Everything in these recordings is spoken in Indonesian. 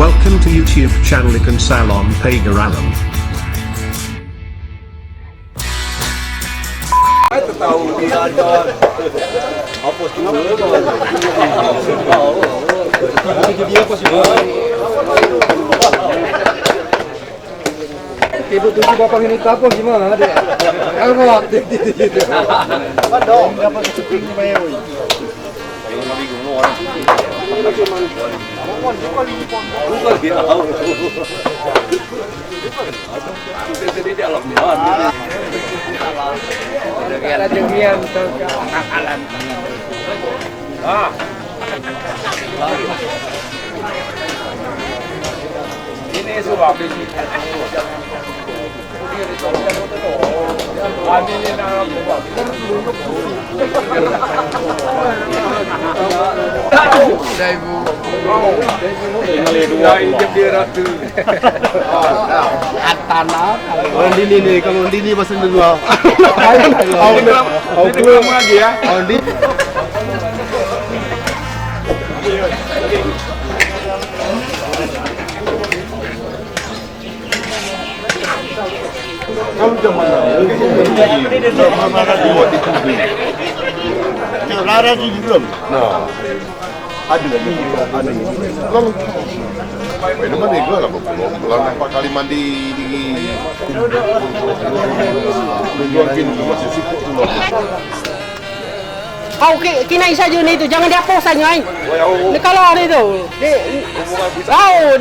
Welcome to YouTube channel Ikan Salon Pagaralam. Tahu dia ada apa sih? Jadi apa sih? Ibu tujuh bapak ini apa gimana deh? Kalau mau aktif di dong, apa syuting bayar? Ayo nabi guna orang. Bukan dia tahu. Jadi di alam mana? Ada jemian akalan. Ini sebab ini. Kalau ini masih dua. Lagi ya. Kalau zaman mana dibuat di publik? Lara di belum? Nah, ada lagi. Lalu, ini mana gue lah belum. Lalu empat kali mandi di jualin masih sibuk dulu. Kau kinai saja nih itu, jangan dihapus saja. Ini kalau ada itu,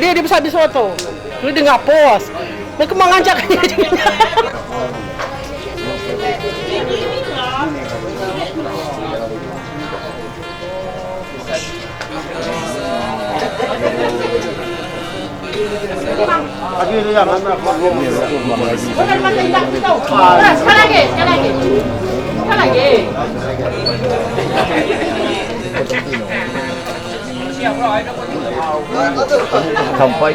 dia bisa di soto. Lu dia nggak pos. Dia kemang aja kan. Lagi ini yang mana? Sekali lagi. Sampai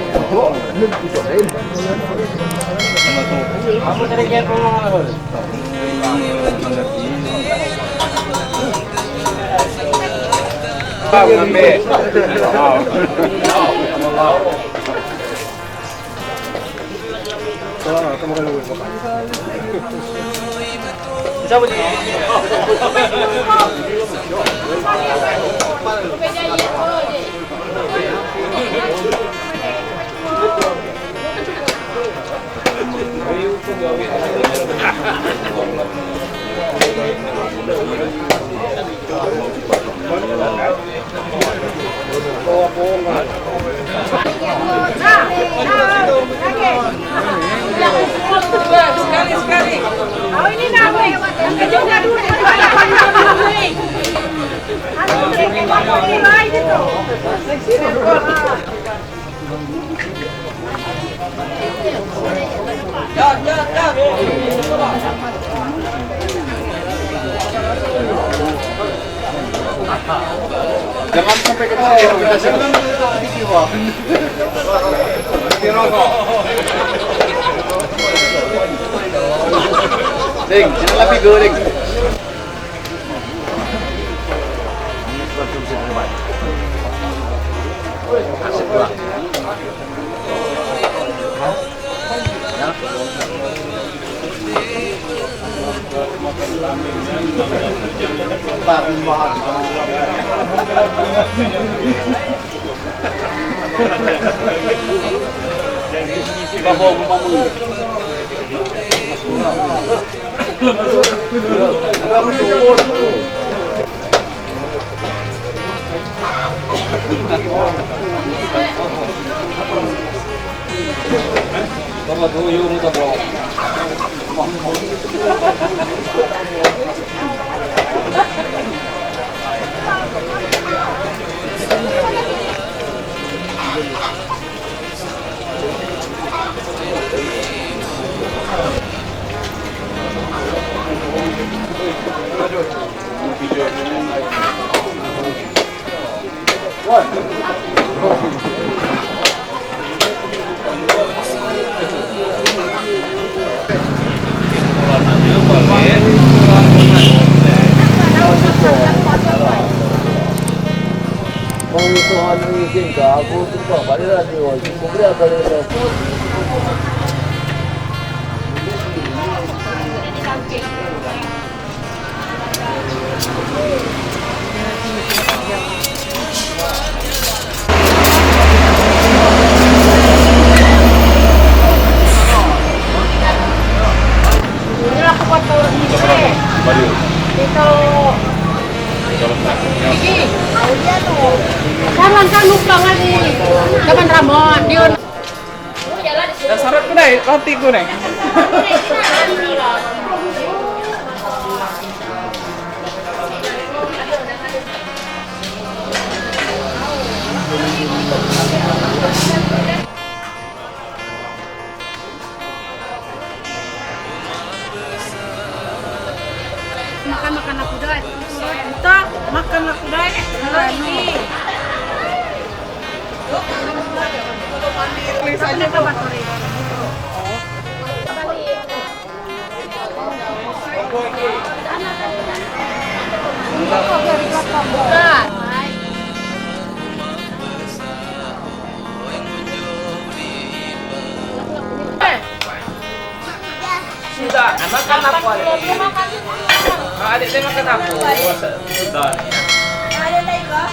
Sekali. Oh ini nawe. Juga dulu. jangan sampai ke sini. Kita sedang di rokok. Ding, sini lebih goreng. Asik lah. Bapak tuh yuk muka bro. Penghitungan izin ke aku tuh balik lagi, kemudian kali itu. Ini aku foto Dito. Iki. Kawan kan lupa ngali. Kapan Ramon, Dion. Dasarnya ko na eh, roti ko na eh. Makan aku dah. Kita makan aku dah. Ini. Tulisannya apa sore? Sudah, makan aku adik. Adik saya makan aku. Sudah. Ada lagi kok?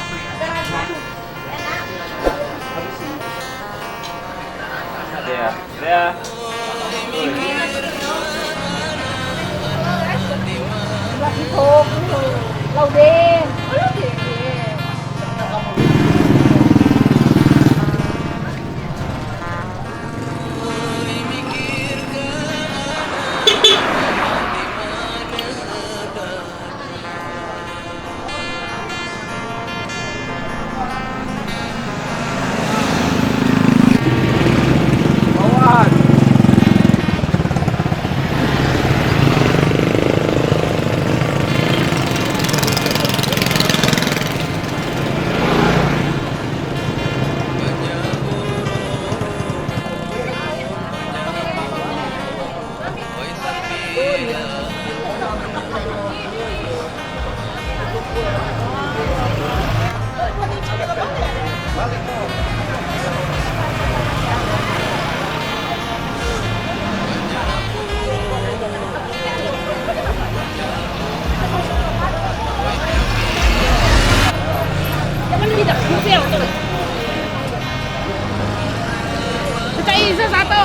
Ada ya. Ada. Lâu đêm. Pecah satu.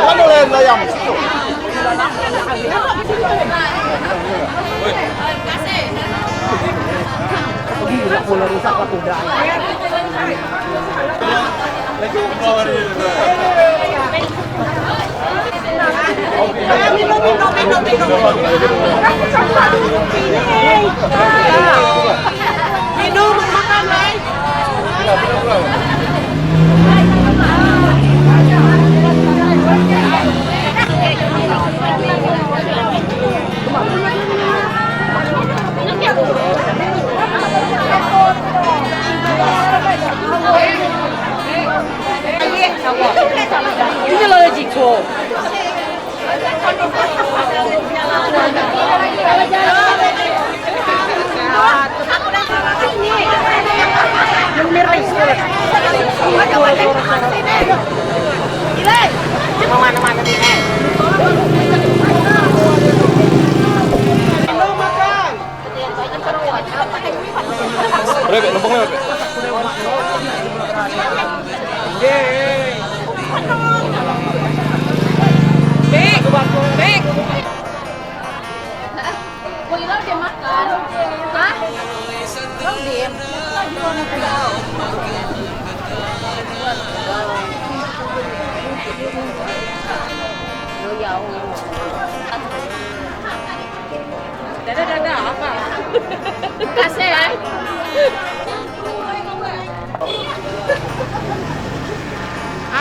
Ano lang na yan? Sino? Minum makan lain. Ini loh Jiko. Mana-mana sini. Udah, numpang lewat. Bek, bek. Woi, lo udah makan? Hah? Lo diem? Lo di mana tahu? Lo ya Dadah, apa? Kasih ya.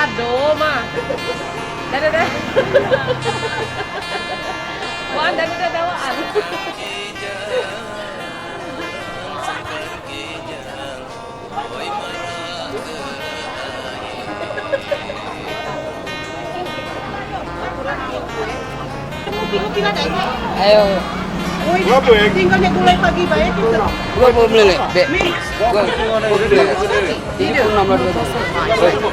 kado mah. Dadah. Wah, dadah dawaan. Kopi-kopi ada ini. Ayo. Berapa ya? Tinggalnya gulai pagi baik itu. Gua belum beli, Dek. Mix. Gua ini pun 16 Assalamualaikum.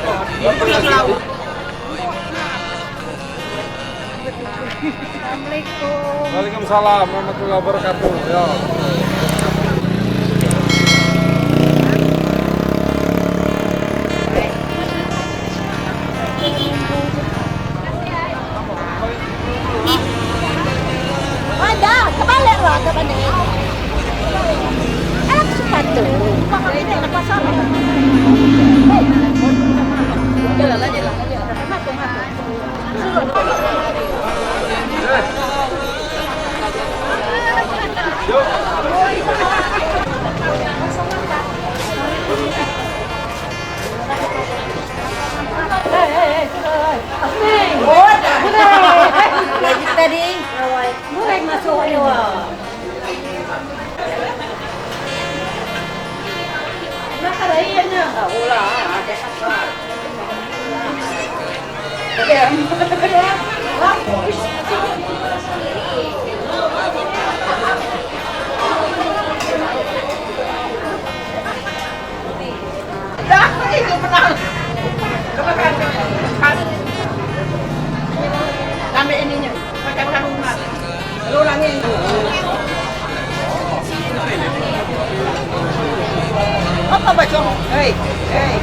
Waalaikumsalam warahmatullahi wabarakatuh. Ya. Ada, kebalik lah, kebalik. Anak sepatu. Bang ini anak pasar. Jalan aja lah, lagi tadi, mulai masuk lewat. Nak ada ianya, ulah ada apa? Dah, itu menang. Ambil ininya, pakai karungan. Lu ulangin. Apa baca? Hei, hei.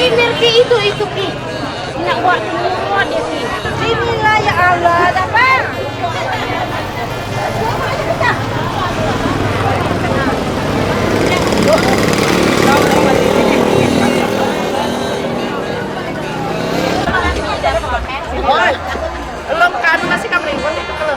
Mirki itu Ki. Nak buat semua dia Ki. Inilah ya Allah, apa? Oi, belum kan masih kamu lingkung itu kalau.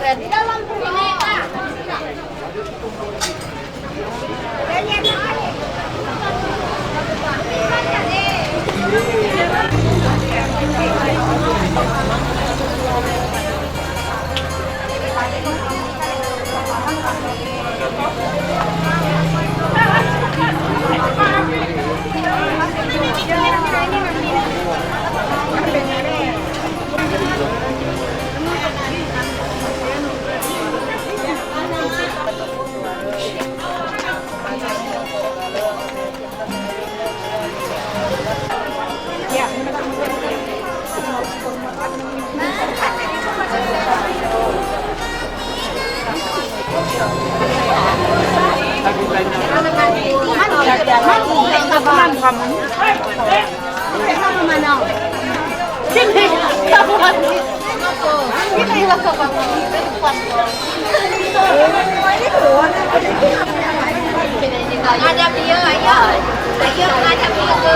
Di dalam sini, Kak. Ada dia ayo. Ayo ada dia.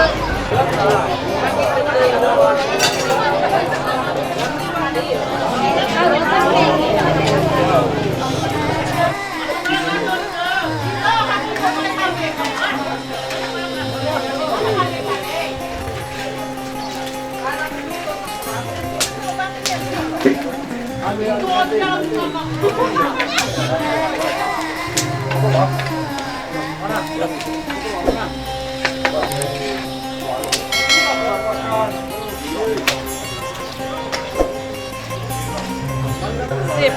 Sip.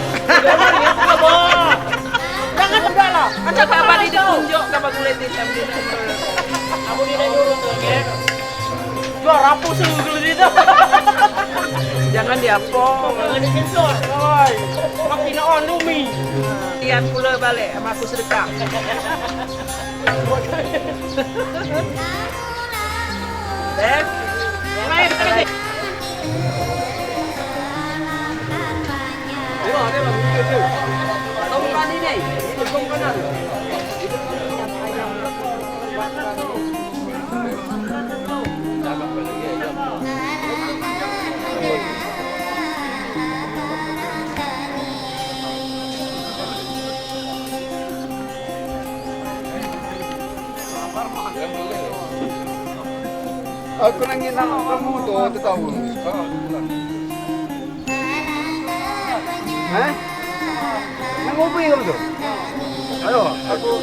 Jangan benda lah. Macam kabar dia tunjuk kabar kulit hitam dia. Kamu dia nyuruh tu ke? Jual rapuh seluruh kulit dia. Jangan diapong. Jangan disensor. Oi. Makin on lumi. Tian pula balik sama aku sedekah. Def. Main sekali. Tongkat ini, itu tongkat. Aku nangin nama kamu tu tahu. Hah? Nang ngopi kamu tu? Ayo, aku.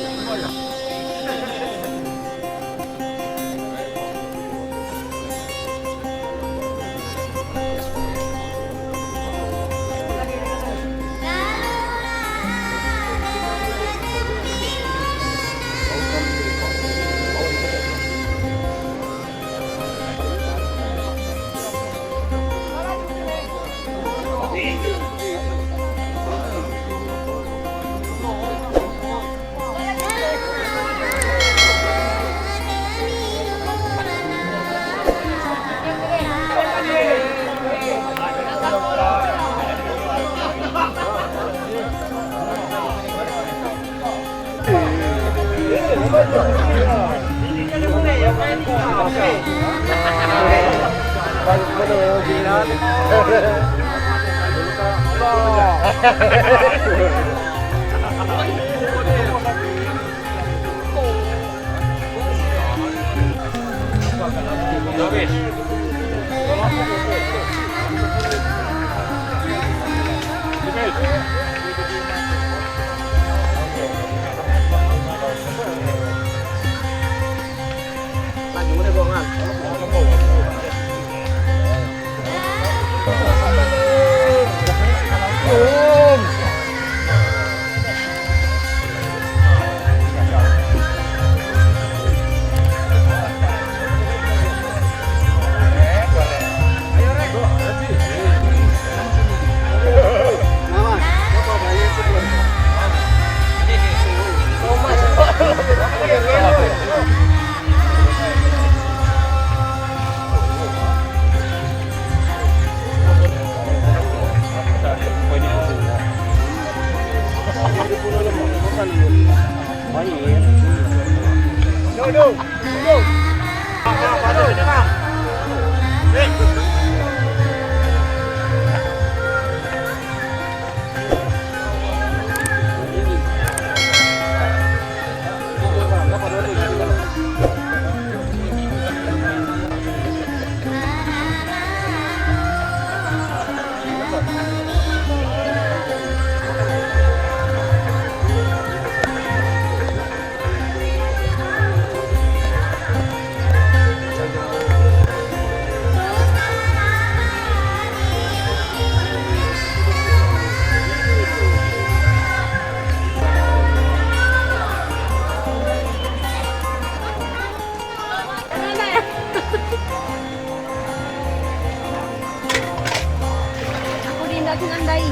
daging andai.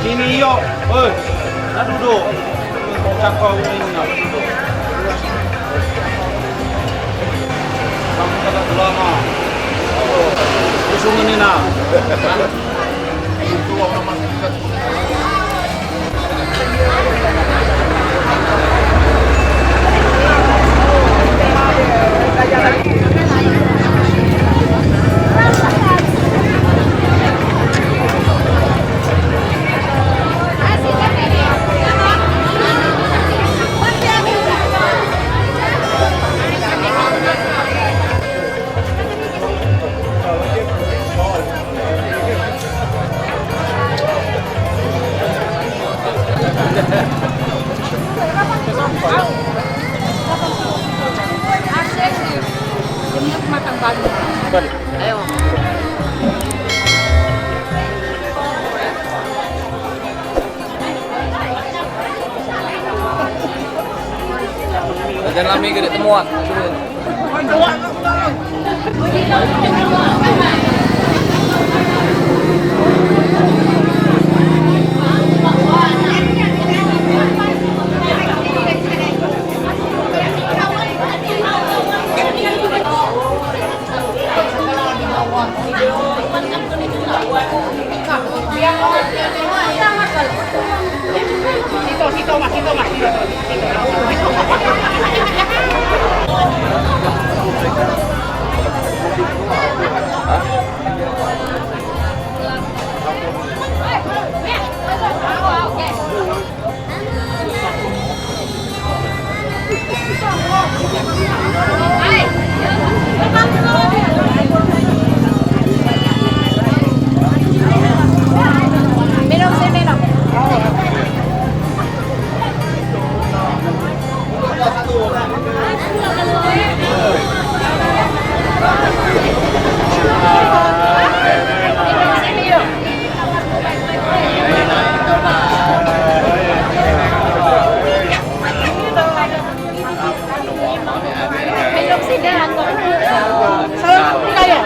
Sini yuk, oi, nak duduk. Cakap ini nak duduk. Kamu kata lama. Usung ini nak. Matang banget. Ayo. Jangan lami gede temuan. Saya kayo.